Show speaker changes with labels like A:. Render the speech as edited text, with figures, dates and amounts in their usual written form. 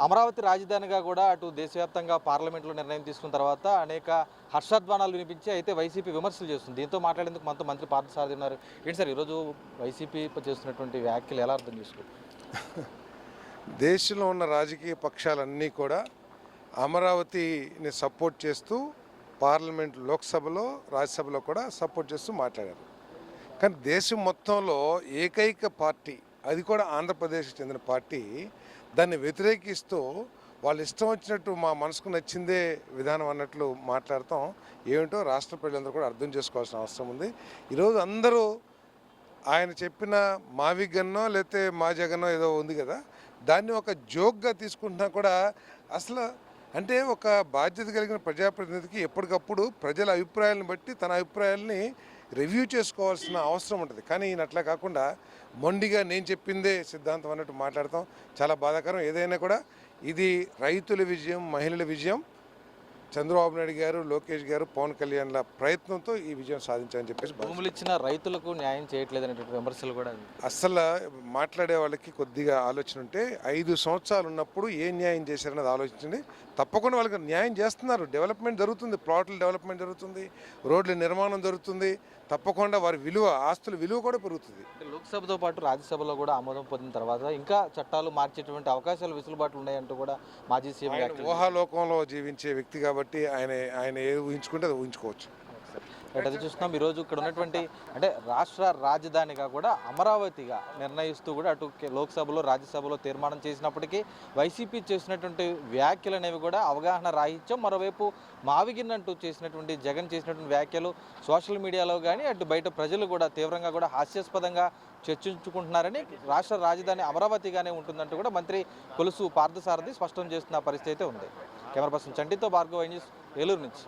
A: అమరావతి రాజధానిగా కూడా అటు దేశవ్యాప్తంగా పార్లమెంట్లో నిర్ణయం తీసుకున్న తర్వాత అనేక హర్షధ్వానాలు వినిపించి అయితే వైసీపీ విమర్శలు చేస్తుంది. దీంతో మాట్లాడేందుకు మనతో మంత్రి పార్థసారథి ఉన్నారు. ఏంటి సార్ ఈరోజు వైసీపీ చేస్తున్నటువంటి వ్యాఖ్యలు ఎలా అర్థం చేసుకోవాలి?
B: దేశంలో ఉన్న రాజకీయ పక్షాలన్నీ కూడా అమరావతిని సపోర్ట్ చేస్తూ పార్లమెంట్ లోక్సభలో రాజ్యసభలో కూడా సపోర్ట్ చేస్తూ మాట్లాడారు. కానీ దేశం మొత్తంలో ఏకైక పార్టీ, అది కూడా ఆంధ్రప్రదేశ్కి చెందిన పార్టీ, దాన్ని వ్యతిరేకిస్తూ వాళ్ళు ఇష్టం వచ్చినట్టు మా మనసుకు నచ్చిందే విధానం అన్నట్లు మాట్లాడతాం ఏమిటో రాష్ట్ర ప్రజలందరూ కూడా అర్థం చేసుకోవాల్సిన అవసరం ఉంది. ఈరోజు అందరూ ఆయన చెప్పిన మా విగన్నో లేకపోతే మా జగన్నో ఏదో ఉంది కదా, దాన్ని ఒక జోక్గా తీసుకుంటున్నా కూడా అసలు అంటే ఒక బాధ్యత కలిగిన ప్రజాప్రతినిధికి ఎప్పటికప్పుడు ప్రజల అభిప్రాయాలను బట్టి తన అభిప్రాయాల్ని రివ్యూ చేసుకోవాల్సిన అవసరం ఉంటుంది. కానీ ఈయన అట్లా కాకుండా మొండిగా నేను చెప్పిందే సిద్ధాంతం అన్నట్టు మాట్లాడతాం చాలా బాధాకరం. ఏదైనా కూడా ఇది రైతుల విజయం, మహిళల విజయం. చంద్రబాబు నాయుడు గారు, లోకేష్ గారు, పవన్ కళ్యాణ్ల ప్రయత్నంతో ఈ విజయం సాధించాలని చెప్పేసి
A: భూములు ఇచ్చిన రైతులకు న్యాయం చేయట్లేదు అనేటువంటి విమర్శలు కూడా
B: అస్సలు మాట్లాడే వాళ్ళకి కొద్దిగా ఆలోచన ఉంటే 5 సంవత్సరాలు ఉన్నప్పుడు ఏ న్యాయం చేశారన్నది ఆలోచించండి. తప్పకుండా వాళ్ళకి న్యాయం చేస్తున్నారు. డెవలప్మెంట్ జరుగుతుంది, ప్లాట్ల డెవలప్మెంట్ జరుగుతుంది, రోడ్ల నిర్మాణం జరుగుతుంది. తప్పకుండా వారి విలువ, ఆస్తుల విలువ కూడా పెరుగుతుంది.
A: లోక్సభతో పాటు రాజ్యసభలో కూడా ఆమోదం పొందిన తర్వాత ఇంకా చట్టాలు మార్చేటువంటి అవకాశాలు, వెసులుబాట్లు ఉన్నాయంటూ కూడా మాజీ సీఎం
B: ఊహాలోకంలో జీవించే వ్యక్తి కాబట్టి ఆయన ఏది ఊహించుకుంటే అది ఊహించుకోవచ్చు.
A: అది చూస్తున్నాం. ఈరోజు ఇక్కడ ఉన్నటువంటి అంటే రాష్ట్ర రాజధానిగా కూడా అమరావతిగా నిర్ణయిస్తూ కూడా అటు లోక్సభలో రాజ్యసభలో తీర్మానం చేసినప్పటికీ వైసీపీ చేసినటువంటి వ్యాఖ్యలు అనేవి కూడా అవగాహన రాహిత్యం. మరోవైపు మావిగిన్నంటూ చేసినటువంటి జగన్ చేసినటువంటి వ్యాఖ్యలు సోషల్ మీడియాలో కానీ అటు బయట ప్రజలు కూడా తీవ్రంగా కూడా హాస్యాస్పదంగా చర్చించుకుంటున్నారని, రాష్ట్ర రాజధాని అమరావతిగానే ఉంటుందంటూ కూడా మంత్రి కొలుసు పార్థసారథి స్పష్టం చేస్తున్న పరిస్థితి అయితే ఉంది. కెమెరా పర్సన్ చంటితో భార్గవ న్యూస్, ఏలూరు నుంచి.